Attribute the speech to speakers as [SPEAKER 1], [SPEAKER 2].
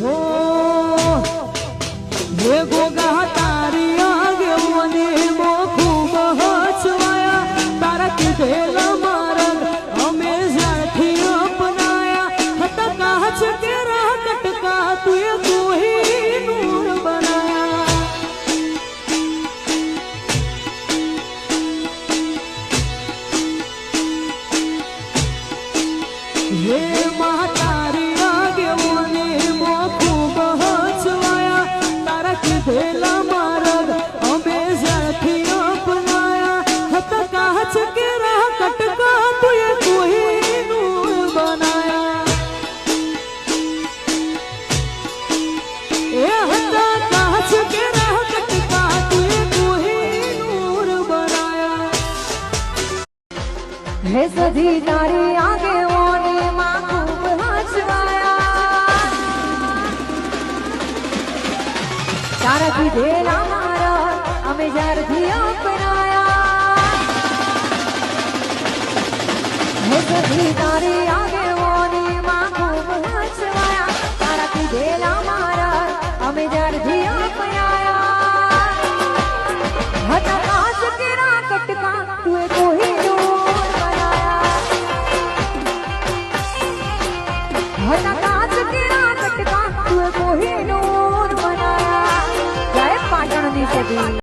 [SPEAKER 1] हो ये गोगा तारी आगे वने मो खूब हसवाया तारा कीधेला मार्ग અમે જ્યારથી અપનાયા હતા કાચ કેરા કટકા તુએ કોહિનૂર બનાયા ये महातारी आगे वने मो खूब हसवाया तारा कीधेला मार्ग અમે જ્યારથી અપનાયા હતા કાચ કેરા કટકા તુએ કોહિનૂર બનાયા એ હતા કાચ કેરા કટકા તુએ કોહિનૂર બનાયા
[SPEAKER 2] હે સધી તારી આગે ઓને માં ખૂબ હસવાયા તારા કીધેલા મારા અમે જ્યારથી અપનાયા હે સધી તારી આગે ઓને માં ખૂબ હસવાયા તારા કીધેલા મારા અમે જ્યારથી અપનાયા હતા કાચ કેરા કટકા તુએ કોહિનૂર हटा काच केरा कटका तुए कोहिनूर बनाया जय पाटण नी सदी।